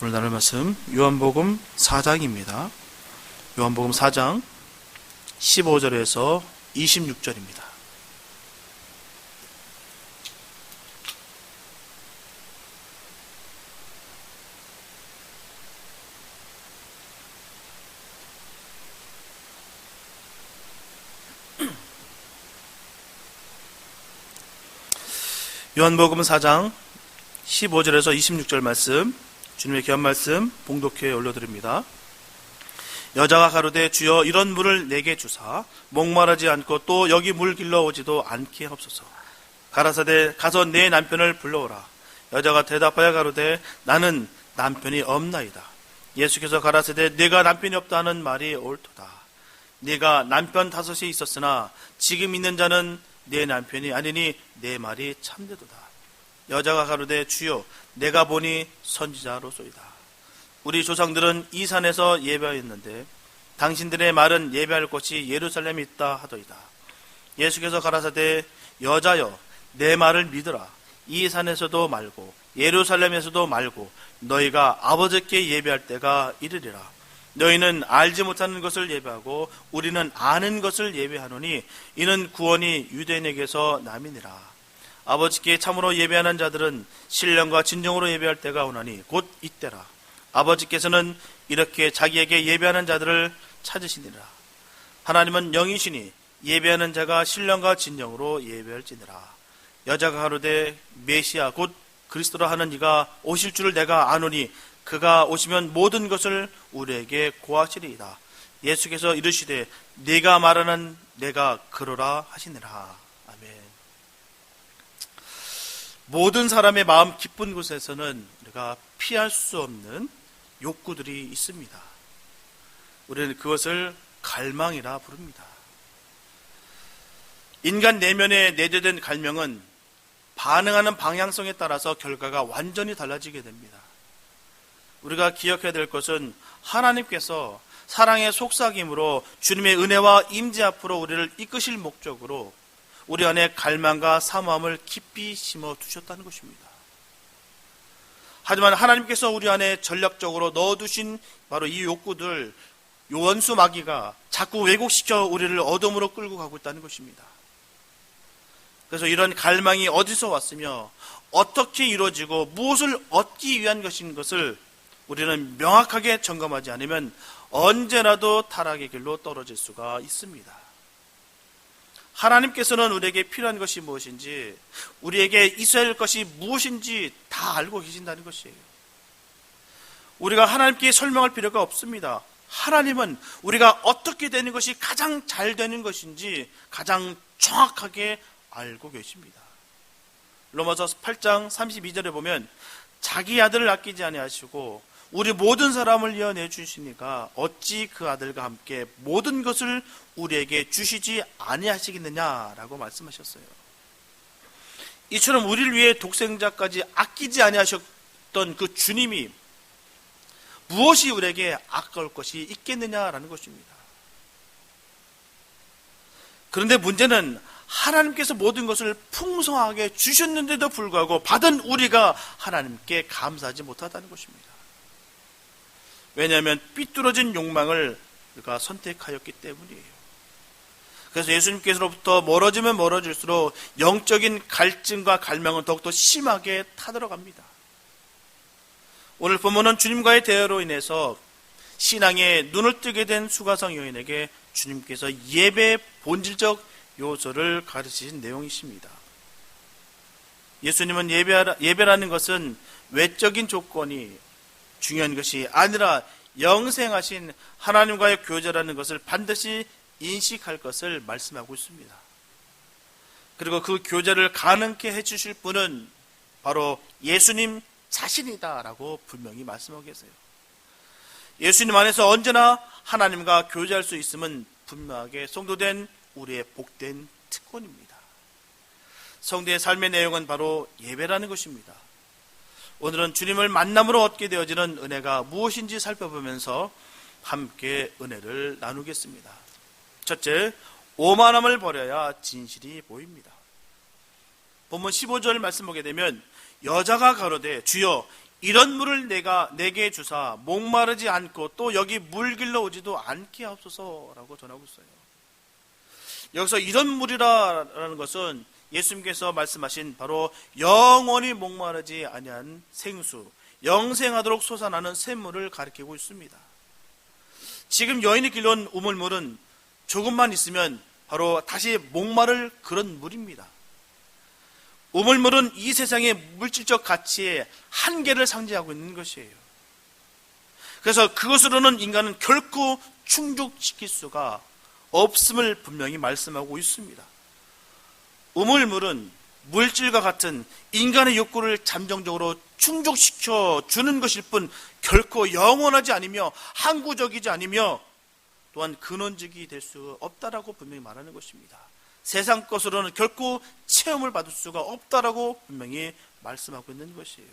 오늘 나눌 말씀 요한복음 4장입니다. 요한복음 4장 15절에서 26절입니다. 요한복음 4장 15절에서 26절 말씀, 주님의 귀한 말씀 봉독해 올려드립니다. 여자가 가로되 주여 이런 물을 내게 주사 목마르지 않고 또 여기 물 길러오지도 않게 하옵소서. 가라사대 가서 내 남편을 불러오라. 여자가 대답하여 가로되 나는 남편이 없나이다. 예수께서 가라사대 네가 남편이 없다 하는 말이 옳도다. 네가 남편 5이 있었으나 지금 있는 자는 네 남편이 아니니 내 말이 참되도다. 여자가 가로되 주여 내가 보니 선지자로소이다. 우리 조상들은 이 산에서 예배하였는데 당신들의 말은 예배할 곳이 예루살렘에 있다 하더이다. 예수께서 가라사대 여자여 내 말을 믿으라. 이 산에서도 말고 예루살렘에서도 말고 너희가 아버지께 예배할 때가 이르리라. 너희는 알지 못하는 것을 예배하고 우리는 아는 것을 예배하노니 이는 구원이 유대인에게서 남이니라. 아버지께 참으로 예배하는 자들은 신령과 진정으로 예배할 때가 오나니 곧 이때라. 아버지께서는 이렇게 자기에게 예배하는 자들을 찾으시니라. 하나님은 영이시니 예배하는 자가 신령과 진정으로 예배할지니라. 여자가 가로되 메시아 곧 그리스도라 하는 이가 오실 줄을 내가 아노니 그가 오시면 모든 것을 우리에게 고하시리이다. 예수께서 이르시되 네가 말하는 내가 그러라 하시니라. 아멘. 모든 사람의 마음 깊은 곳에서는 우리가 피할 수 없는 욕구들이 있습니다. 우리는 그것을 갈망이라 부릅니다. 인간 내면에 내재된 갈망은 반응하는 방향성에 따라서 결과가 완전히 달라지게 됩니다. 우리가 기억해야 될 것은 하나님께서 사랑의 속삭임으로 주님의 은혜와 임재 앞으로 우리를 이끄실 목적으로 우리 안에 갈망과 사모함을 깊이 심어 두셨다는 것입니다. 하지만 하나님께서 우리 안에 전략적으로 넣어두신 바로 이 욕구들, 원수 마귀가 자꾸 왜곡시켜 우리를 어둠으로 끌고 가고 있다는 것입니다. 그래서 이런 갈망이 어디서 왔으며 어떻게 이루어지고 무엇을 얻기 위한 것인 것을 우리는 명확하게 점검하지 않으면 언제라도 타락의 길로 떨어질 수가 있습니다. 하나님께서는 우리에게 필요한 것이 무엇인지, 우리에게 있어야 할 것이 무엇인지 다 알고 계신다는 것이에요. 우리가 하나님께 설명할 필요가 없습니다. 하나님은 우리가 어떻게 되는 것이 가장 잘 되는 것인지 가장 정확하게 알고 계십니다. 로마서 8장 32절에 보면 자기 아들을 아끼지 아니하시고 우리 모든 사람을 위하여 내주시니까 어찌 그 아들과 함께 모든 것을 우리에게 주시지 아니하시겠느냐라고 말씀하셨어요. 이처럼 우리를 위해 독생자까지 아끼지 아니하셨던 그 주님이 무엇이 우리에게 아까울 것이 있겠느냐라는 것입니다. 그런데 문제는 하나님께서 모든 것을 풍성하게 주셨는데도 불구하고 받은 우리가 하나님께 감사하지 못하다는 것입니다. 왜냐하면 삐뚤어진 욕망을 우리가 선택하였기 때문이에요. 그래서 예수님께서로부터 멀어지면 멀어질수록 영적인 갈증과 갈망은 더욱더 심하게 타들어갑니다. 오늘 본문은 주님과의 대화로 인해서 신앙에 눈을 뜨게 된 수가성 여인에게 주님께서 예배의 본질적 요소를 가르치신 내용이십니다. 예수님은 예배라는 것은 외적인 조건이 중요한 것이 아니라 영생하신 하나님과의 교제라는 것을 반드시 인식할 것을 말씀하고 있습니다. 그리고 그 교제를 가능케 해주실 분은 바로 예수님 자신이다라고 분명히 말씀하고 계세요. 예수님 안에서 언제나 하나님과 교제할 수 있음은 분명하게 성도된 우리의 복된 특권입니다. 성도의 삶의 내용은 바로 예배라는 것입니다. 오늘은 주님을 만남으로 얻게 되어지는 은혜가 무엇인지 살펴보면서 함께 은혜를 나누겠습니다. 첫째, 오만함을 버려야 진실이 보입니다. 본문 15절 말씀 보게 되면 여자가 가로되 주여 이런 물을 내게 주사 목마르지 않고 또 여기 물 길러 오지도 않게 하옵소서라고 전하고 있어요. 여기서 이런 물이라는 것은 예수님께서 말씀하신 바로 영원히 목마르지 아니한 생수, 영생하도록 솟아나는 샘물을 가리키고 있습니다. 지금 여인이 길러온 우물물은 조금만 있으면 바로 다시 목마를 그런 물입니다. 우물물은 이 세상의 물질적 가치의 한계를 상징하고 있는 것이에요. 그래서 그것으로는 인간은 결코 충족시킬 수가 없음을 분명히 말씀하고 있습니다. 우물물은 물질과 같은 인간의 욕구를 잠정적으로 충족시켜 주는 것일 뿐 결코 영원하지 않으며 항구적이지 않으며 또한 근원적이 될 수 없다라고 분명히 말하는 것입니다. 세상 것으로는 결코 체험을 받을 수가 없다라고 분명히 말씀하고 있는 것이에요.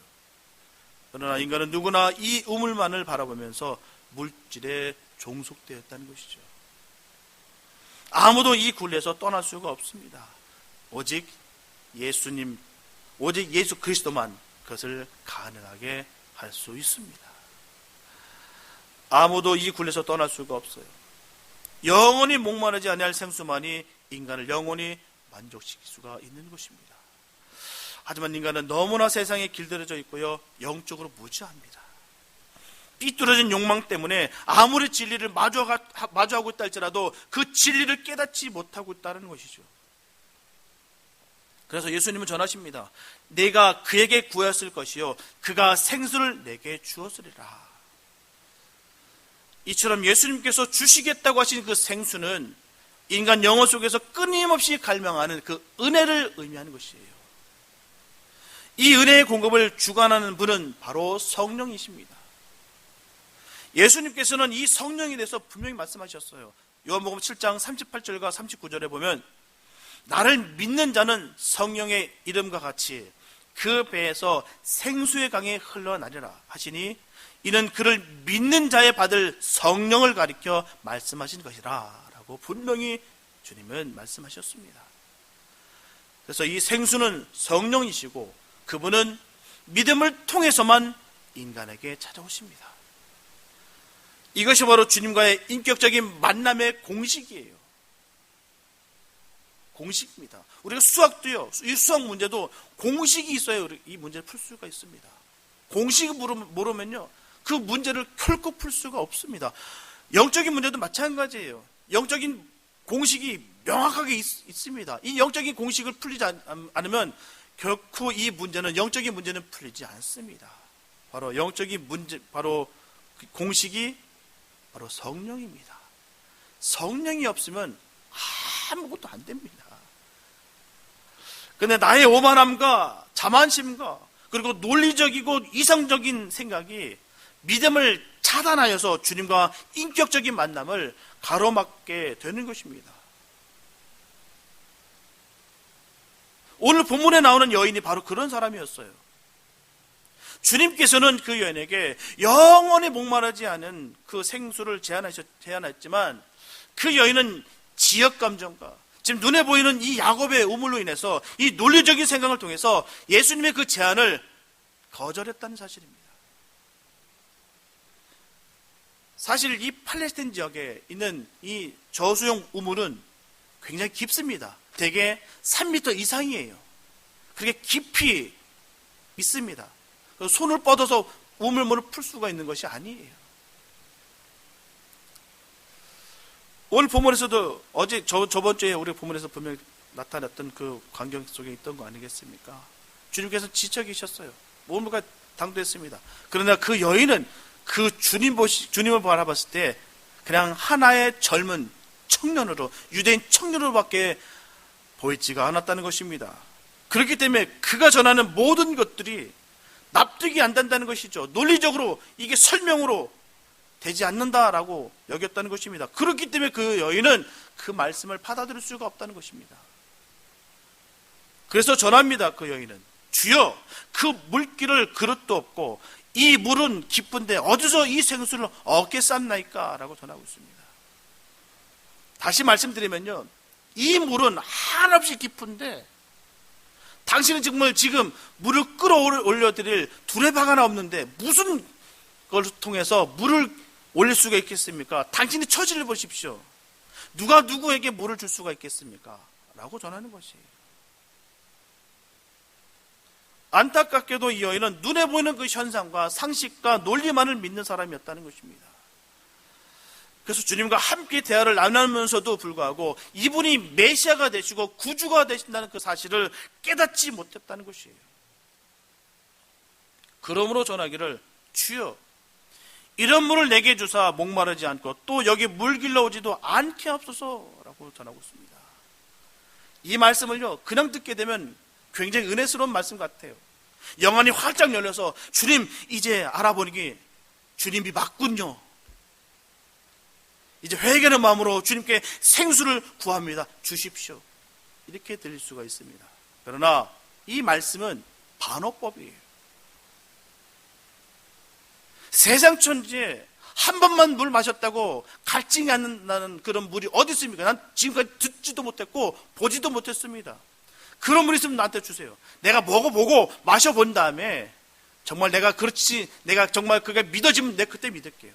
그러나 인간은 누구나 이 우물만을 바라보면서 물질에 종속되었다는 것이죠. 아무도 이 굴에서 떠날 수가 없습니다. 오직 예수님, 오직 예수 그리스도만 그것을 가능하게 할 수 있습니다. 아무도 이 굴에서 떠날 수가 없어요. 영원히 목마르지 아니할 생수만이 인간을 영원히 만족시킬 수가 있는 것입니다. 하지만 인간은 너무나 세상에 길들여져 있고요, 영적으로 무지합니다. 삐뚤어진 욕망 때문에 아무리 진리를 마주하고 있다 할지라도 그 진리를 깨닫지 못하고 있다는 것이죠. 그래서 예수님은 전하십니다. 내가 그에게 구하였을 것이요 그가 생수를 내게 주었으리라. 이처럼 예수님께서 주시겠다고 하신 그 생수는 인간 영혼 속에서 끊임없이 갈망하는 그 은혜를 의미하는 것이에요. 이 은혜의 공급을 주관하는 분은 바로 성령이십니다. 예수님께서는 이 성령에 대해서 분명히 말씀하셨어요. 요한복음 7장 38절과 39절에 보면 나를 믿는 자는 성령의 이름과 같이 그 배에서 생수의 강이 흘러나리라 하시니 이는 그를 믿는 자에 받을 성령을 가리켜 말씀하신 것이라 라고 분명히 주님은 말씀하셨습니다. 그래서 이 생수는 성령이시고 그분은 믿음을 통해서만 인간에게 찾아오십니다. 이것이 바로 주님과의 인격적인 만남의 공식이에요. 공식입니다. 우리가 수학도요, 이 수학 문제도 공식이 있어야 이 문제를 풀 수가 있습니다. 공식을 모르면요, 그 문제를 결코 풀 수가 없습니다. 영적인 문제도 마찬가지예요. 영적인 공식이 명확하게 있습니다. 이 영적인 공식을 풀리지 않으면 결코 이 문제는, 영적인 문제는 풀리지 않습니다. 바로 영적인 문제, 바로 공식이 바로 성령입니다. 성령이 없으면 아무것도 안 됩니다. 근데 나의 오만함과 자만심과 그리고 논리적이고 이상적인 생각이 믿음을 차단하여서 주님과 인격적인 만남을 가로막게 되는 것입니다. 오늘 본문에 나오는 여인이 바로 그런 사람이었어요. 주님께서는 그 여인에게 영원히 목마르지 않은 그 생수를 제안했지만 그 여인은 지역감정과 지금 눈에 보이는 이 야곱의 우물로 인해서 이 논리적인 생각을 통해서 예수님의 그 제안을 거절했다는 사실입니다. 사실 이 팔레스타인 지역에 있는 이 저수용 우물은 굉장히 깊습니다. 대개 3m 이상이에요. 그렇게 깊이 있습니다. 손을 뻗어서 우물물을 풀 수가 있는 것이 아니에요. 오늘 본문에서도 저번 주에 우리 본문에서 분명히 나타났던 그 광경 속에 있던 거 아니겠습니까? 주님께서 지쳐 계셨어요. 몸무게가 당도했습니다. 그러나 그 여인은 그 주님을 바라봤을 때 그냥 하나의 젊은 청년으로, 유대인 청년으로밖에 보이지가 않았다는 것입니다. 그렇기 때문에 그가 전하는 모든 것들이 납득이 안 된다는 것이죠. 논리적으로 이게 설명으로 되지 않는다라고 여겼다는 것입니다. 그렇기 때문에 그 여인은 그 말씀을 받아들일 수가 없다는 것입니다. 그래서 전합니다. 그 여인은 주여, 그 물길을 그릇도 없고 이 물은 깊은데 어디서 이 생수를 얻게 쌌나이까? 라고 전하고 있습니다. 다시 말씀드리면요, 이 물은 한없이 깊은데 당신은 정말 지금 물을 끌어올려드릴 두레박 하나 없는데 무슨 걸 통해서 물을 올릴 수가 있겠습니까? 당신의 처지를 보십시오. 누가 누구에게 물을 줄 수가 있겠습니까? 라고 전하는 것이에요. 안타깝게도 이 여인은 눈에 보이는 그 현상과 상식과 논리만을 믿는 사람이었다는 것입니다. 그래서 주님과 함께 대화를 나누면서도 불구하고 이분이 메시아가 되시고 구주가 되신다는 그 사실을 깨닫지 못했다는 것이에요. 그러므로 전하기를 주여 이런 물을 내게 주사 목마르지 않고 또 여기 물 길러오지도 않게 하옵소서라고 전하고 있습니다. 이 말씀을요 그냥 듣게 되면 굉장히 은혜스러운 말씀 같아요. 영안이 활짝 열려서 주님 이제 알아보니 주님이 맞군요. 이제 회개하는 마음으로 주님께 생수를 구합니다. 주십시오. 이렇게 들릴 수가 있습니다. 그러나 이 말씀은 반어법이에요. 세상 천지에 한 번만 물 마셨다고 갈증이 안 나는 그런 물이 어디 있습니까? 난 지금까지 듣지도 못했고 보지도 못했습니다. 그런 물 있으면 나한테 주세요. 내가 먹어보고 마셔본 다음에 정말 내가 정말 그게 믿어지면 내가 그때 믿을게요.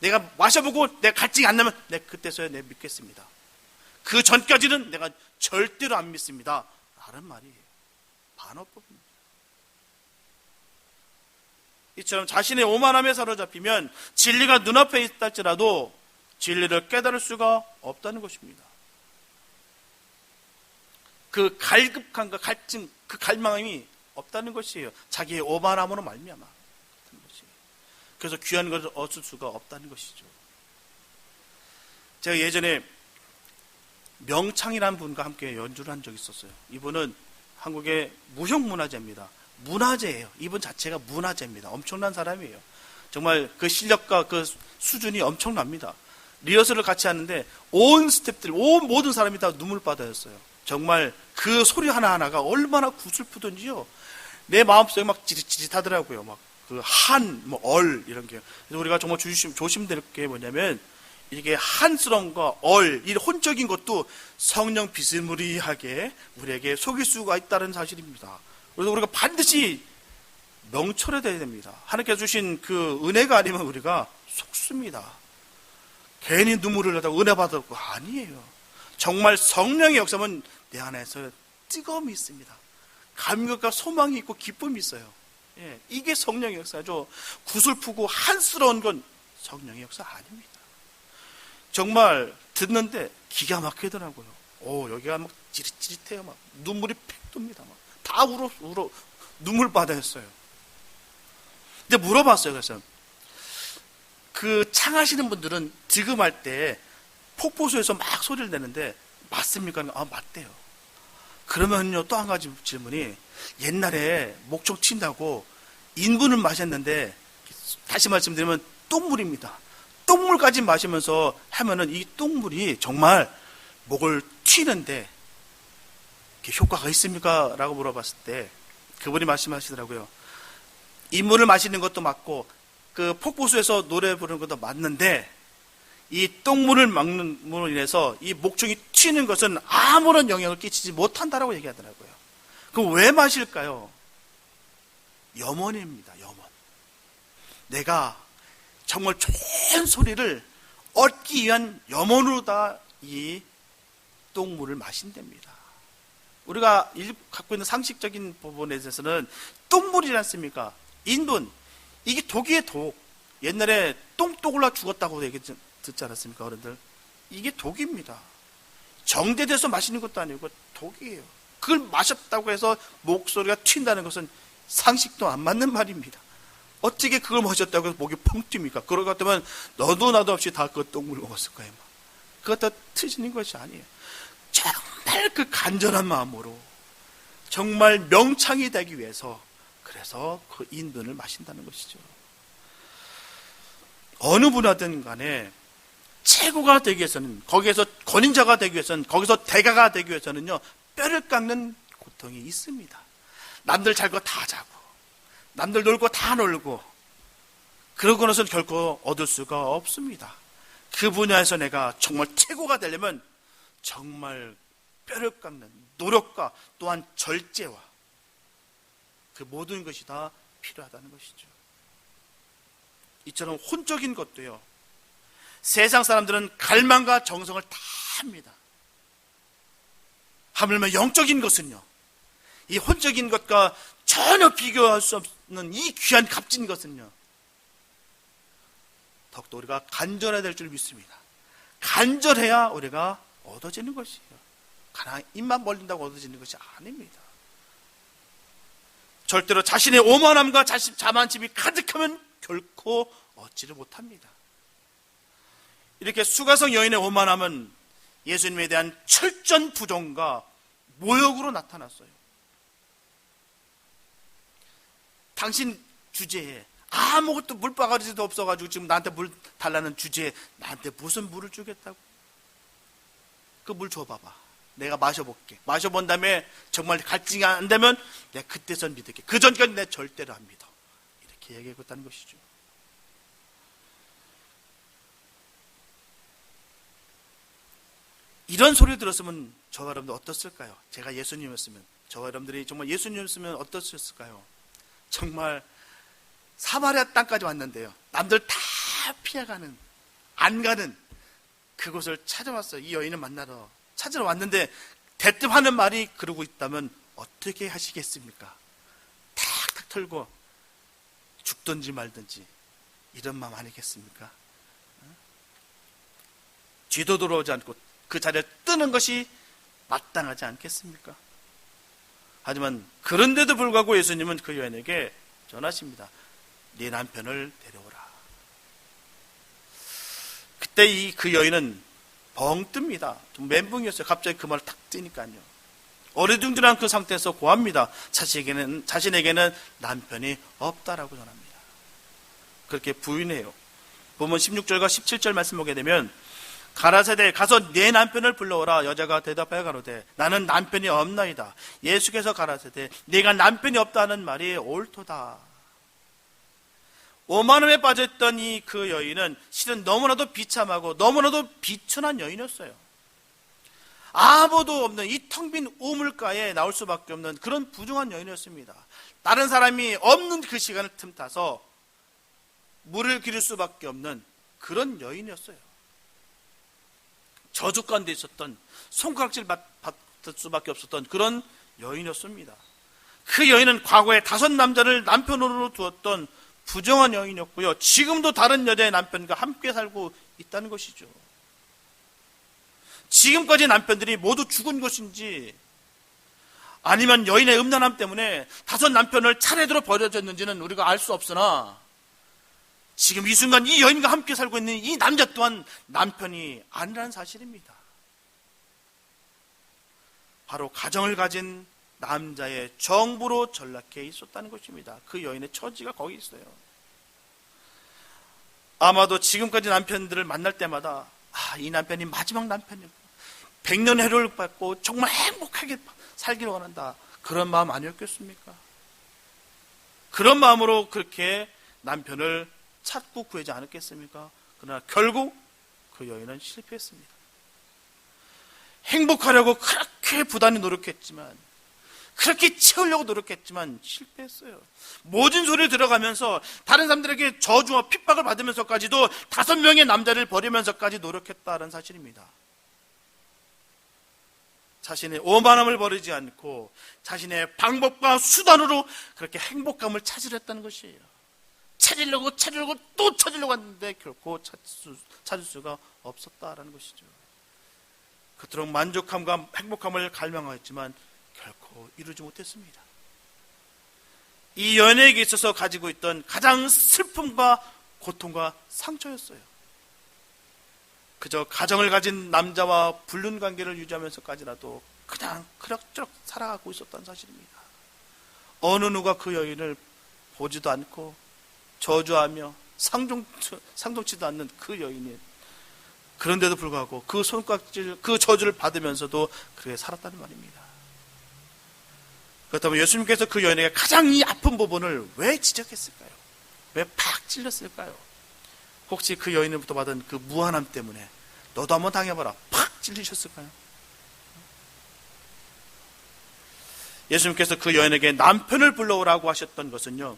내가 마셔보고 내가 갈증이 안 나면 내가 그때서야 내가 믿겠습니다. 그 전까지는 내가 절대로 안 믿습니다. 라는 말이에요. 반어법입니다. 이처럼 자신의 오만함에 사로잡히면 진리가 눈앞에 있다 할지라도 진리를 깨달을 수가 없다는 것입니다. 그 갈급함과 갈증, 그 갈망함이 없다는 것이에요. 자기의 오만함으로 말미암아. 그래서 귀한 것을 얻을 수가 없다는 것이죠. 제가 예전에 명창이라는 분과 함께 연주를 한 적이 있었어요. 이분은 한국의 무형문화재입니다. 문화재예요. 이분 자체가 문화재입니다. 엄청난 사람이에요. 정말 그 실력과 그 수준이 엄청납니다. 리허설을 같이 하는데 온 스태프들, 온 모든 사람이 다 눈물바다였어요. 정말 그 소리 하나하나가 얼마나 구슬프던지요. 내 마음속에 막 찌릿찌릿하더라고요. 막 그 이런 게. 그래서 우리가 정말 조심될 게 뭐냐면 이게 한스러움과 이 혼적인 것도 성령 비스무리하게 우리에게 속일 수가 있다는 사실입니다. 그래서 우리가 반드시 명철해야 됩니다. 하나님께서 주신 그 은혜가 아니면 우리가 속습니다. 괜히 눈물을 흘려다가 은혜 받았고 아니에요. 정말 성령의 역사는 내 안에서 뜨거움이 있습니다. 감격과 소망이 있고 기쁨이 있어요. 예, 이게 성령의 역사죠. 구슬프고 한스러운 건 성령의 역사 아닙니다. 정말 듣는데 기가 막히더라고요. 여기가 막 찌릿찌릿해요. 막 눈물이 팩 돕니다. 막 다 울어 눈물바다였어요. 근데 물어봤어요. 그래서 그 창하시는 분들은 득음할 때 폭포수에서 막 소리를 내는데 맞습니까? 맞대요. 그러면요 또 한 가지 질문이 옛날에 목청 친다고 인분을 마셨는데 다시 말씀드리면 똥물입니다. 똥물까지 마시면서 하면은 이 똥물이 정말 목을 튀는데 효과가 있습니까? 라고 물어봤을 때 그분이 말씀하시더라고요. 인물을 마시는 것도 맞고 그 폭포수에서 노래 부르는 것도 맞는데 이 똥물을 막는으로 인해서 이 목청이 튀는 것은 아무런 영향을 끼치지 못한다라고 얘기하더라고요. 그럼 왜 마실까요? 염원입니다. 염원. 내가 정말 좋은 소리를 얻기 위한 염원으로 다 이 똥물을 마신답니다. 우리가 갖고 있는 상식적인 부분에 대해서는 똥물이지 않습니까? 인분. 이게 독이에요, 독. 옛날에 똥 올라 죽었다고 얘기 듣지 않았습니까, 어른들? 이게 독입니다. 정제돼서 마시는 것도 아니고 독이에요. 그걸 마셨다고 해서 목소리가 튄다는 것은 상식도 안 맞는 말입니다. 어떻게 그걸 마셨다고 해서 목이 펑 튑니까? 그럴 것 같으면 너도 나도 없이 다 그 똥물 먹었을 거예요. 그것 다 트지는 것이 아니에요. 정말 그 간절한 마음으로 정말 명창이 되기 위해서 그래서 그 인분을 마신다는 것이죠. 어느 분하든 간에 최고가 되기 위해서는 거기에서 권위자가 되기 위해서는 거기서 대가가 되기 위해서는요 뼈를 깎는 고통이 있습니다. 남들 잘 거 다 자고 남들 놀고 다 놀고 그러고 나서 결코 얻을 수가 없습니다. 그 분야에서 내가 정말 최고가 되려면 정말 뼈를 깎는 노력과 또한 절제와 그 모든 것이 다 필요하다는 것이죠. 이처럼 혼적인 것도요, 세상 사람들은 갈망과 정성을 다 합니다. 하물며 영적인 것은요, 이 혼적인 것과 전혀 비교할 수 없는 이 귀한 값진 것은요, 더욱더 우리가 간절해야 될 줄 믿습니다. 간절해야 우리가 얻어지는 것이에요. 가나 입만 벌린다고 얻어지는 것이 아닙니다. 절대로 자신의 오만함과 자만심이 가득하면 결코 얻지를 못합니다. 이렇게 수가성 여인의 오만함은 예수님에 대한 철저한 부정과 모욕으로 나타났어요. 당신 주제에 아무것도 물바가지도 없어가지고 지금 나한테 물 달라는 주제에 나한테 무슨 물을 주겠다고? 그 물 줘봐봐. 내가 마셔볼게. 마셔본 다음에 정말 갈증이 안 되면 내가 그때선 믿을게. 그 전까지 내가 절대로 안 믿어. 이렇게 얘기하고 있다는 것이죠. 이런 소리를 들었으면 저와 여러분들 어떻을까요? 제가 예수님이었으면, 저와 여러분들이 정말 예수님이었으면 어떻을까요? 정말 사마리아 땅까지 왔는데요, 남들 다 피해가는, 안 가는 그곳을 찾아왔어요. 이 여인을 만나러 찾으러 왔는데 대뜸 하는 말이 그러고 있다면 어떻게 하시겠습니까? 탁탁 털고 죽든지 말든지 이런 마음 아니겠습니까? 뒤도 돌아오지 않고 그 자리에 뜨는 것이 마땅하지 않겠습니까? 하지만 그런데도 불구하고 예수님은 그 여인에게 전하십니다. 네 남편을 데려오라. 그때 그 여인은 벙 뜹니다. 좀 멘붕이었어요. 갑자기 그 말을 탁 뜨니까요. 어리둥절한 그 상태에서 고합니다. 자신에게는 남편이 없다라고 전합니다. 그렇게 부인해요. 보면 16절과 17절 말씀 보게 되면, 가라사대 가서 내 남편을 불러오라. 여자가 대답하여 가로되 나는 남편이 없나이다. 예수께서 가라사대 네가 남편이 없다는 말이 옳도다. 오만함에 빠졌던 그 여인은 실은 너무나도 비참하고 너무나도 비천한 여인이었어요. 아무도 없는 이 텅 빈 우물가에 나올 수밖에 없는 그런 부정한 여인이었습니다. 다른 사람이 없는 그 시간을 틈타서 물을 기를 수밖에 없는 그런 여인이었어요. 저주 가운데 있었던, 손가락질 받을 수밖에 없었던 그런 여인이었습니다. 그 여인은 과거에 5 남자를 남편으로 두었던 부정한 여인이었고요, 지금도 다른 여자의 남편과 함께 살고 있다는 것이죠. 지금까지 남편들이 모두 죽은 것인지, 아니면 여인의 음란함 때문에 5 남편을 차례대로 버려졌는지는 우리가 알 수 없으나, 지금 이 순간 이 여인과 함께 살고 있는 이 남자 또한 남편이 아니라는 사실입니다. 바로 가정을 가진 남자의 정부로 전락해 있었다는 것입니다. 그 여인의 처지가 거기 있어요. 아마도 지금까지 남편들을 만날 때마다 이 남편이 마지막 남편이고 100년 해를 받고 정말 행복하게 살기를 원한다, 그런 마음 아니었겠습니까? 그런 마음으로 그렇게 남편을 찾고 구하지 않았겠습니까? 그러나 결국 그 여인은 실패했습니다. 행복하려고 그렇게 부단히 노력했지만, 그렇게 채우려고 노력했지만 실패했어요. 모진 소리를 들어가면서 다른 사람들에게 저주와 핍박을 받으면서까지도 5명의 남자를 버리면서까지 노력했다는 사실입니다. 자신의 오만함을 버리지 않고 자신의 방법과 수단으로 그렇게 행복감을 찾으려 했다는 것이에요. 찾으려고 또 찾으려고 했는데 결코 찾을 수가 없었다라는 것이죠. 그토록 만족함과 행복함을 갈망하였지만 결코 이루지 못했습니다. 이 연예에게 있어서 가지고 있던 가장 슬픔과 고통과 상처였어요. 그저 가정을 가진 남자와 불륜 관계를 유지하면서까지라도 그냥 그럭저럭 살아가고 있었다는 사실입니다. 어느 누가 그 여인을 보지도 않고 저주하며 상종치도 않는 그 여인이, 그런데도 불구하고 그 손깍질, 그 저주를 받으면서도 그렇게 살았다는 말입니다. 그렇다면 예수님께서 그 여인에게 가장 이 아픈 부분을 왜 지적했을까요? 왜 팍 찔렀을까요? 혹시 그 여인으로부터 받은 그 무한함 때문에 너도 한번 당해봐라, 팍 찔리셨을까요? 예수님께서 그 여인에게 남편을 불러오라고 하셨던 것은요,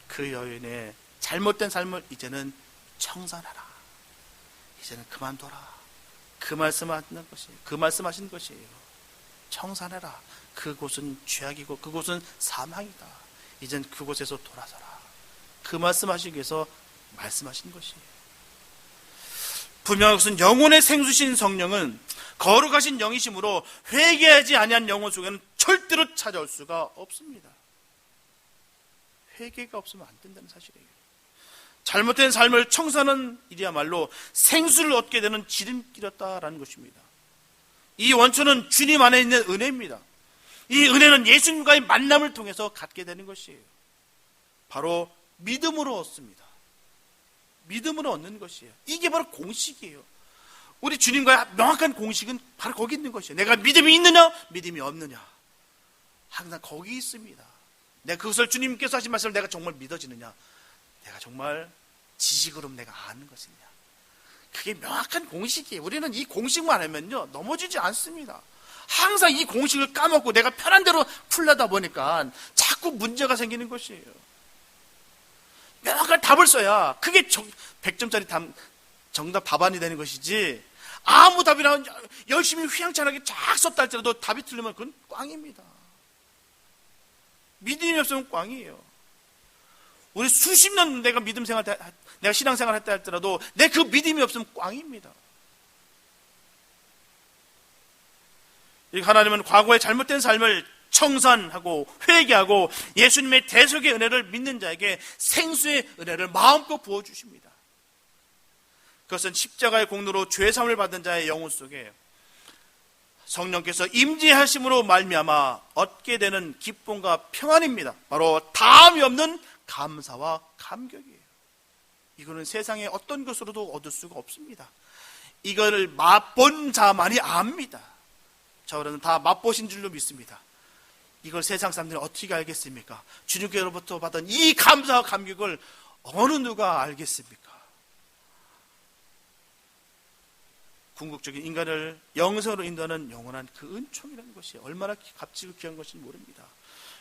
그 여인의 잘못된 삶을 이제는 청산하라, 이제는 그만둬라, 그 말씀하신 것이에요. 청산해라. 그곳은 죄악이고 그곳은 사망이다. 이젠 그곳에서 돌아서라. 그 말씀하시기 위해서 말씀하신 것이에요. 분명한 것은 영혼의 생수신 성령은 거룩하신 영이심으로 회개하지 아니한 영혼 속에는 절대로 찾아올 수가 없습니다. 회개가 없으면 안 된다는 사실이에요. 잘못된 삶을 청산하는 일이야말로 생수를 얻게 되는 지름길이었다라는 것입니다. 이 원천은 주님 안에 있는 은혜입니다. 이 은혜는 예수님과의 만남을 통해서 갖게 되는 것이에요. 바로 믿음으로 얻습니다. 믿음으로 얻는 것이에요. 이게 바로 공식이에요. 우리 주님과의 명확한 공식은 바로 거기 있는 것이에요. 내가 믿음이 있느냐, 믿음이 없느냐, 항상 거기 있습니다. 내가 그것을 주님께서 하신 말씀을 내가 정말 믿어지느냐, 내가 정말 지식으로 내가 아는 것이냐, 그게 명확한 공식이에요. 우리는 이 공식만 하면요 넘어지지 않습니다. 항상 이 공식을 까먹고 내가 편한 대로 풀려다 보니까 자꾸 문제가 생기는 것이에요. 명확한 답을 써야 그게 100점짜리 정답 답안이 되는 것이지, 아무 답이나 열심히 휘황찬하게 쫙 썼다 할지라도 답이 틀리면 그건 꽝입니다. 믿음이 없으면 꽝이에요. 우리 수십 년 내가 내가 신앙생활 했다 할지라도 내 그 믿음이 없으면 꽝입니다. 하나님은 과거의 잘못된 삶을 청산하고 회개하고 예수님의 대속의 은혜를 믿는 자에게 생수의 은혜를 마음껏 부어주십니다. 그것은 십자가의 공로로 죄사함을 받은 자의 영혼 속에 성령께서 임재하심으로 말미암아 얻게 되는 기쁨과 평안입니다. 바로 다함이 없는 감사와 감격이에요. 이거는 세상의 어떤 것으로도 얻을 수가 없습니다. 이거를 맛본 자만이 압니다. 저는 다 맛보신 줄로 믿습니다. 이걸 세상 사람들이 어떻게 알겠습니까? 주님께로부터 받은 이 감사와 감격을 어느 누가 알겠습니까? 궁극적인 인간을 영생으로 인도하는 영원한 그 은총이라는 것이 얼마나 값지고 귀한 것인지 모릅니다.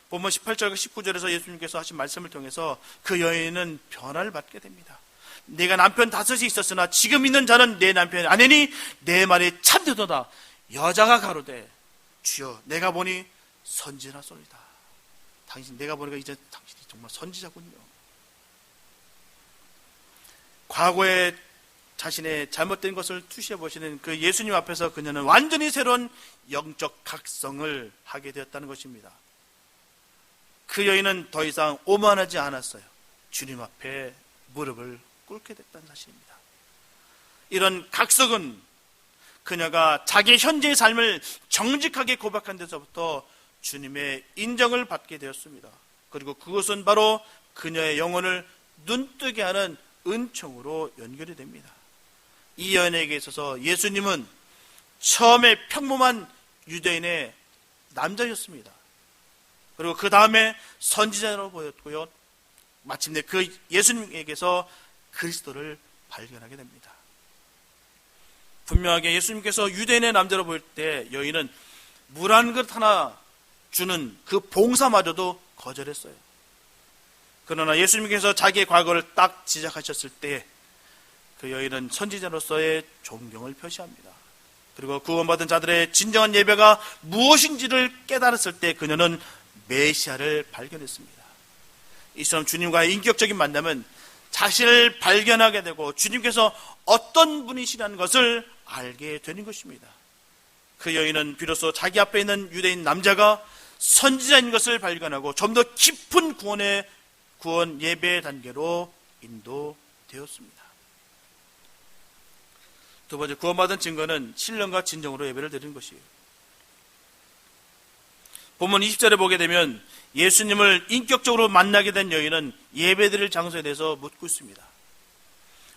본문 18절과 19절에서 예수님께서 하신 말씀을 통해서 그 여인은 변화를 받게 됩니다. 내가 남편 5이 있었으나 지금 있는 자는 내 남편이 아니니 내 말이 참되도다. 여자가 가로되 주여 내가 보니 선지자소이다. 내가 보니까 이제 당신이 정말 선지자군요. 과거에 자신의 잘못된 것을 투시해 보시는 그 예수님 앞에서 그녀는 완전히 새로운 영적 각성을 하게 되었다는 것입니다. 그 여인은 더 이상 오만하지 않았어요. 주님 앞에 무릎을 꿇게 됐다는 사실입니다. 이런 각성은 그녀가 자기 현재의 삶을 정직하게 고백한 데서부터 주님의 인정을 받게 되었습니다. 그리고 그것은 바로 그녀의 영혼을 눈뜨게 하는 은총으로 연결이 됩니다. 이 여인에게 있어서 예수님은 처음에 평범한 유대인의 남자였습니다. 그리고 그 다음에 선지자로 보였고요. 마침내 그 예수님에게서 그리스도를 발견하게 됩니다. 분명하게 예수님께서 유대인의 남자로 보일 때 여인은 물 한 그릇 하나 주는 그 봉사마저도 거절했어요. 그러나 예수님께서 자기의 과거를 딱 지적하셨을 때 그 여인은 선지자로서의 존경을 표시합니다. 그리고 구원받은 자들의 진정한 예배가 무엇인지를 깨달았을 때 그녀는 메시아를 발견했습니다. 이처럼 주님과의 인격적인 만남은 자신을 발견하게 되고 주님께서 어떤 분이시라는 것을 알게 되는 것입니다. 그 여인은 비로소 자기 앞에 있는 유대인 남자가 선지자인 것을 발견하고 좀 더 깊은 구원 예배 단계로 인도되었습니다. 두 번째, 구원받은 증거는 신령과 진정으로 예배를 드리는 것이에요. 본문 20절에 보게 되면 예수님을 인격적으로 만나게 된 여인은 예배드릴 장소에 대해서 묻고 있습니다.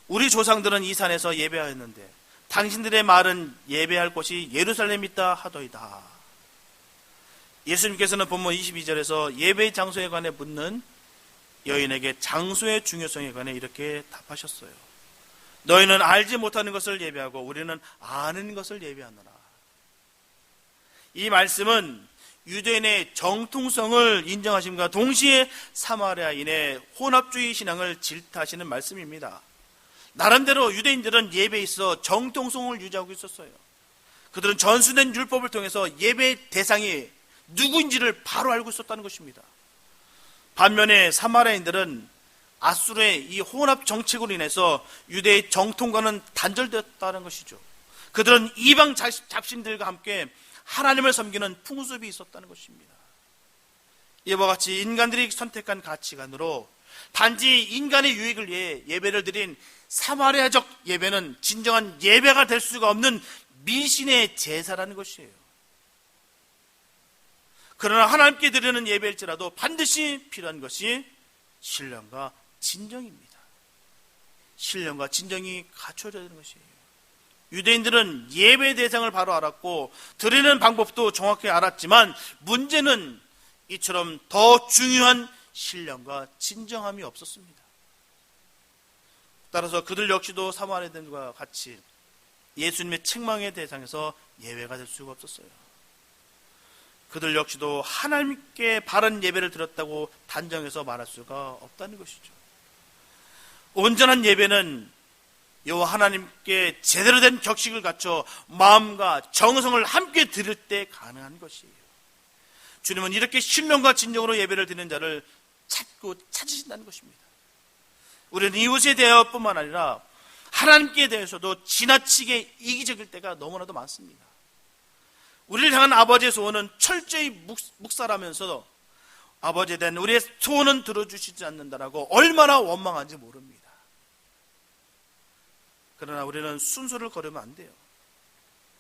우리 조상들은 이 산에서 예배하였는데 당신들의 말은 예배할 곳이 예루살렘에 있다 하더이다. 예수님께서는 본문 22절에서 예배의 장소에 관해 묻는 여인에게 장소의 중요성에 관해 이렇게 답하셨어요. 너희는 알지 못하는 것을 예배하고 우리는 아는 것을 예배하노라. 이 말씀은 유대인의 정통성을 인정하심과 동시에 사마리아인의 혼합주의 신앙을 질타하시는 말씀입니다. 나름대로 유대인들은 예배에 있어 정통성을 유지하고 있었어요. 그들은 전수된 율법을 통해서 예배 대상이 누구인지를 바로 알고 있었다는 것입니다. 반면에 사마리아인들은 아수르의 이 혼합 정책으로 인해서 유대의 정통과는 단절되었다는 것이죠. 그들은 이방 잡신들과 함께 하나님을 섬기는 풍습이 있었다는 것입니다. 이와 같이 인간들이 선택한 가치관으로 단지 인간의 유익을 위해 예배를 드린 사마리아적 예배는 진정한 예배가 될 수가 없는 미신의 제사라는 것이에요. 그러나 하나님께 드리는 예배일지라도 반드시 필요한 것이 신령과 진정입니다. 신령과 진정이 갖춰져야 되는 것이에요. 유대인들은 예배 대상을 바로 알았고 드리는 방법도 정확히 알았지만 문제는 이처럼 더 중요한 신령과 진정함이 없었습니다. 따라서 그들 역시도 사마리아인들과 같이 예수님의 책망의 대상에서 예외가 될 수가 없었어요. 그들 역시도 하나님께 바른 예배를 드렸다고 단정해서 말할 수가 없다는 것이죠. 온전한 예배는 여호와 하나님께 제대로 된 격식을 갖춰 마음과 정성을 함께 드릴 때 가능한 것이에요. 주님은 이렇게 신령과 진정으로 예배를 드리는 자를 찾고 찾으신다는 것입니다. 우리는 이웃에 대하여뿐만 아니라 하나님께 대해서도 지나치게 이기적일 때가 너무나도 많습니다. 우리를 향한 아버지의 소원은 철저히 묵살하면서도 아버지에 대한 우리의 소원은 들어주시지 않는다라고 얼마나 원망한지 모릅니다. 그러나 우리는 순서를 거르면 안 돼요.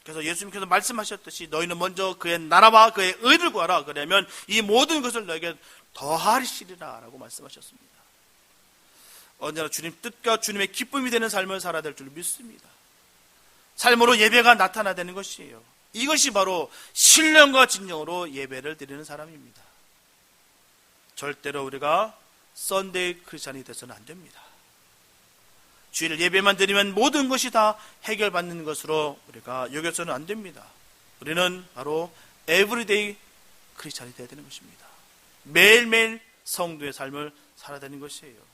그래서 예수님께서 말씀하셨듯이 너희는 먼저 그의 나라와 그의 의를 구하라. 그러면 이 모든 것을 너에게 더하시리라 라고 말씀하셨습니다. 언제나 주님 뜻과 주님의 기쁨이 되는 삶을 살아야 될 줄 믿습니다. 삶으로 예배가 나타나야 되는 것이에요. 이것이 바로 신령과 진정으로 예배를 드리는 사람입니다. 절대로 우리가 썬데이 크리스찬이 돼서는 안 됩니다. 주일 예배만 드리면 모든 것이 다 해결받는 것으로 우리가 여겨서는 안 됩니다. 우리는 바로 에브리데이 크리스찬이 되어야 되는 것입니다. 매일매일 성도의 삶을 살아야 되는 것이에요.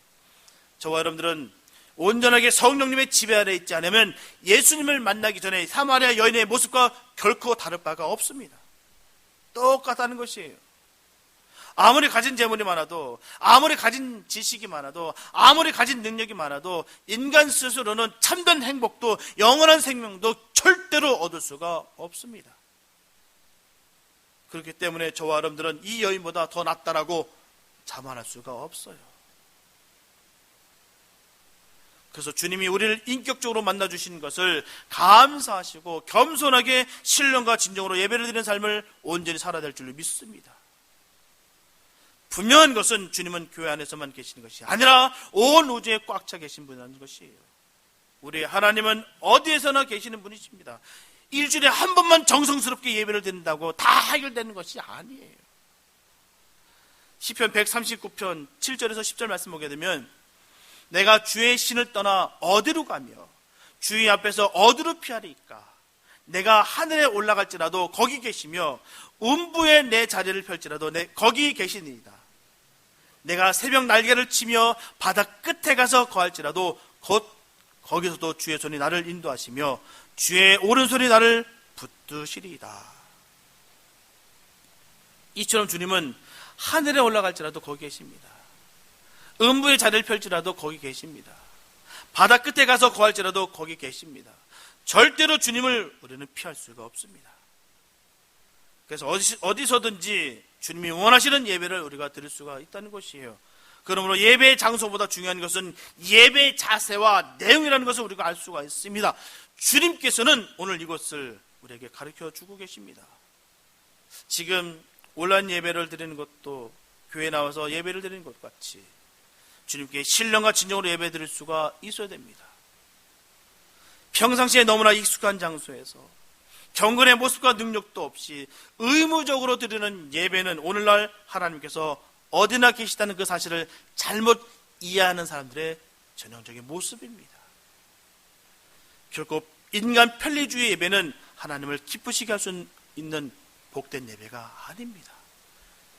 저와 여러분들은 온전하게 성령님의 지배 아래 있지 않으면 예수님을 만나기 전에 사마리아 여인의 모습과 결코 다를 바가 없습니다. 똑같다는 것이에요. 아무리 가진 재물이 많아도, 아무리 가진 지식이 많아도, 아무리 가진 능력이 많아도 인간 스스로는 참된 행복도 영원한 생명도 절대로 얻을 수가 없습니다. 그렇기 때문에 저와 여러분들은 이 여인보다 더 낫다라고 자만할 수가 없어요. 그래서 주님이 우리를 인격적으로 만나주신 것을 감사하시고 겸손하게 신령과 진정으로 예배를 드리는 삶을 온전히 살아야 될 줄로 믿습니다. 분명한 것은 주님은 교회 안에서만 계시는 것이 아니라 온 우주에 꽉 차 계신 분이라는 것이에요. 우리 하나님은 어디에서나 계시는 분이십니다. 일주일에 한 번만 정성스럽게 예배를 드린다고 다 해결되는 것이 아니에요. 시편 139편 7절에서 10절 말씀 보게 되면 내가 주의 신을 떠나 어디로 가며 주의 앞에서 어디로 피하리까? 내가 하늘에 올라갈지라도 거기 계시며 음부에 내 자리를 펼지라도 거기 계시니이다. 내가 새벽 날개를 치며 바다 끝에 가서 거할지라도 곧 거기서도 주의 손이 나를 인도하시며 주의 오른손이 나를 붙드시리이다. 이처럼 주님은 하늘에 올라갈지라도 거기 계십니다. 음부의 자리를 펼지라도 거기 계십니다. 바다 끝에 가서 거할지라도 거기 계십니다. 절대로 주님을 우리는 피할 수가 없습니다. 그래서 어디서든지 주님이 원하시는 예배를 우리가 드릴 수가 있다는 것이에요. 그러므로 예배의 장소보다 중요한 것은 예배의 자세와 내용이라는 것을 우리가 알 수가 있습니다. 주님께서는 오늘 이것을 우리에게 가르쳐 주고 계십니다. 지금 온라인 예배를 드리는 것도 교회에 나와서 예배를 드리는 것 같이 주님께 신령과 진정으로 예배 드릴 수가 있어야 됩니다. 평상시에 너무나 익숙한 장소에서 경건의 모습과 능력도 없이 의무적으로 드리는 예배는 오늘날 하나님께서 어디나 계시다는 그 사실을 잘못 이해하는 사람들의 전형적인 모습입니다. 결국 인간 편리주의 예배는 하나님을 기쁘시게 할 수 있는 복된 예배가 아닙니다.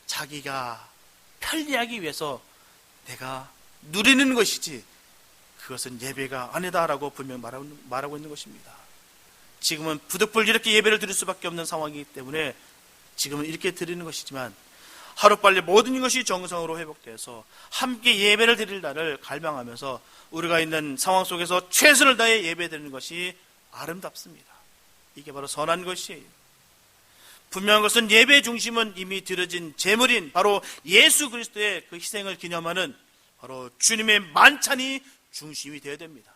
자기가 편리하기 위해서 내가 누리는 것이지 그것은 예배가 아니다라고 분명 말하고 있는 것입니다. 지금은 부득불 이렇게 예배를 드릴 수밖에 없는 상황이기 때문에 지금은 이렇게 드리는 것이지만 하루빨리 모든 것이 정상으로 회복돼서 함께 예배를 드릴 날을 갈망하면서 우리가 있는 상황 속에서 최선을 다해 예배드리는 것이 아름답습니다. 이게 바로 선한 것이에요. 분명한 것은 예배 중심은 이미 드려진 제물인 바로 예수 그리스도의 그 희생을 기념하는 바로 주님의 만찬이 중심이 되어야 됩니다.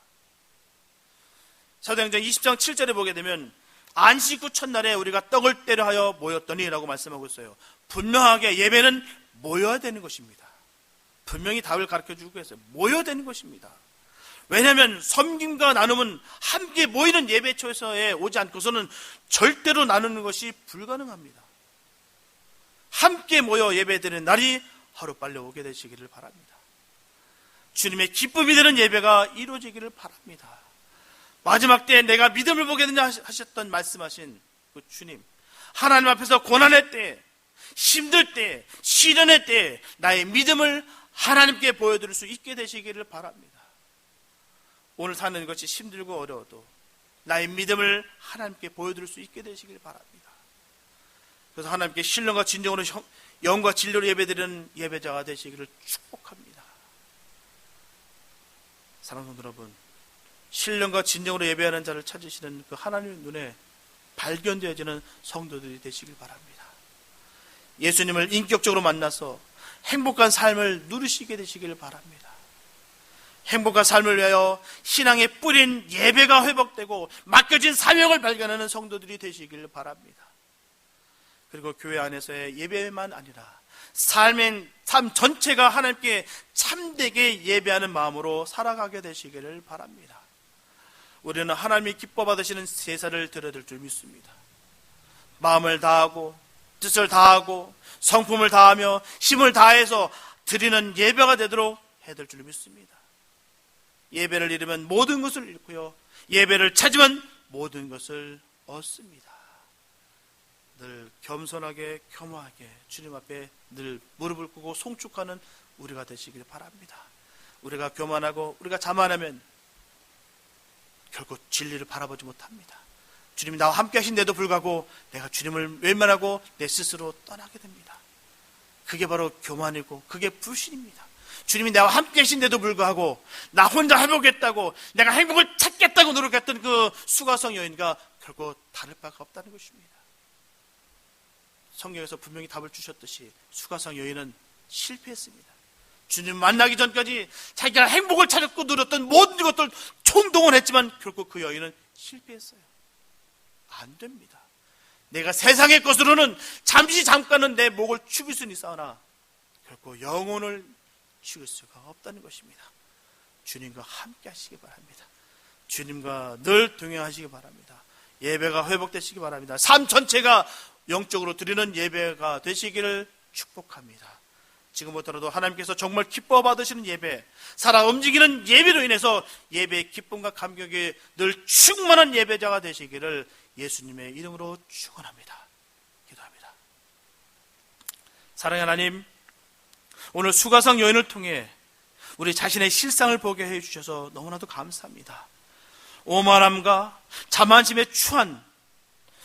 사도행전 20장 7절에 보게 되면 안식 후 첫날에 우리가 떡을 떼려 하여 모였더니 라고 말씀하고 있어요. 분명하게 예배는 모여야 되는 것입니다. 분명히 답을 가르쳐주고 있어요. 모여야 되는 것입니다. 왜냐하면 섬김과 나눔은 함께 모이는 예배처에 오지 않고서는 절대로 나누는 것이 불가능합니다. 함께 모여 예배드리는 날이 하루빨리 오게 되시기를 바랍니다. 주님의 기쁨이 되는 예배가 이루어지기를 바랍니다. 마지막 때에 내가 믿음을 보게 되냐 하셨던 말씀하신 그 주님, 하나님 앞에서 고난의 때, 힘들 때, 시련의 때 나의 믿음을 하나님께 보여드릴 수 있게 되시기를 바랍니다. 오늘 사는 것이 힘들고 어려워도 나의 믿음을 하나님께 보여드릴 수 있게 되시길 바랍니다. 그래서 하나님께 신령과 진정으로 영과 진리로 예배드리는 예배자가 되시기를 축복합니다. 사랑하는 성도 여러분, 신령과 진정으로 예배하는 자를 찾으시는 그 하나님의 눈에 발견되어지는 성도들이 되시길 바랍니다. 예수님을 인격적으로 만나서 행복한 삶을 누리시게 되시길 바랍니다. 행복한 삶을 위하여 신앙의 뿌린 예배가 회복되고 맡겨진 사명을 발견하는 성도들이 되시길 바랍니다. 그리고 교회 안에서의 예배만 아니라 삶 전체가 하나님께 참되게 예배하는 마음으로 살아가게 되시기를 바랍니다. 우리는 하나님이 기뻐 받으시는 제사를 드려야 줄 믿습니다. 마음을 다하고 뜻을 다하고 성품을 다하며 힘을 다해서 드리는 예배가 되도록 해야 될 줄 믿습니다. 예배를 잃으면 모든 것을 잃고요, 예배를 찾으면 모든 것을 얻습니다. 늘 겸손하게 겸허하게 주님 앞에 늘 무릎을 꿇고 송축하는 우리가 되시길 바랍니다. 우리가 교만하고 우리가 자만하면 결국 진리를 바라보지 못합니다. 주님이 나와 함께 하신데도 불구하고 내가 주님을 외면하고 내 스스로 떠나게 됩니다. 그게 바로 교만이고 그게 불신입니다. 주님이 나와 함께 하신데도 불구하고 나 혼자 해보겠다고 내가 행복을 찾겠다고 노력했던 그 수가성 여인과 결국 다를 바가 없다는 것입니다. 성경에서 분명히 답을 주셨듯이 수가성 여인은 실패했습니다. 주님 만나기 전까지 자기가 행복을 찾았고 누렸던 모든 것들 총동원했지만 결국 그 여인은 실패했어요. 안 됩니다. 내가 세상의 것으로는 잠깐은 내 목을 축일 수는 있으나 결코 영혼을 죽일 수가 없다는 것입니다. 주님과 함께 하시기 바랍니다. 주님과 늘 동행하시기 바랍니다. 예배가 회복되시기 바랍니다. 삶 전체가 영적으로 드리는 예배가 되시기를 축복합니다. 지금부터라도 하나님께서 정말 기뻐 받으시는 예배, 살아 움직이는 예배로 인해서 예배의 기쁨과 감격이 늘 충만한 예배자가 되시기를 예수님의 이름으로 축원합니다. 기도합니다. 사랑하는 하나님, 오늘 수가성 여인을 통해 우리 자신의 실상을 보게 해주셔서 너무나도 감사합니다. 오만함과 자만심에 추한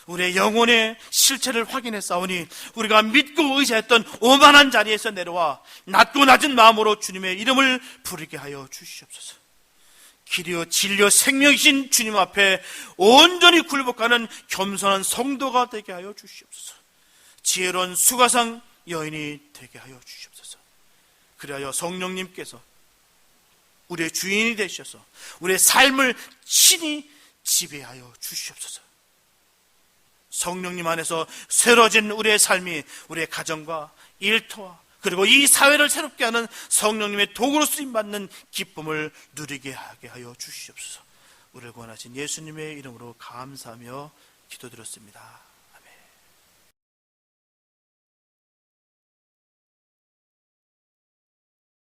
우리의 영혼의 실체를 확인해 싸우니 우리가 믿고 의지했던 오만한 자리에서 내려와 낮고 낮은 마음으로 주님의 이름을 부르게 하여 주시옵소서. 길이요 진리요 생명이신 주님 앞에 온전히 굴복하는 겸손한 성도가 되게 하여 주시옵소서. 지혜로운 수가상 여인이 되게 하여 주시옵소서. 그리하여 성령님께서 우리의 주인이 되셔서 우리의 삶을 친히 지배하여 주시옵소서. 성령님 안에서 새로워진 우리의 삶이 우리의 가정과 일터와 그리고 이 사회를 새롭게 하는 성령님의 도구로 쓰임받는 기쁨을 누리게 하게 하여 주시옵소서. 우리를 구원하신 예수님의 이름으로 감사하며 기도드렸습니다.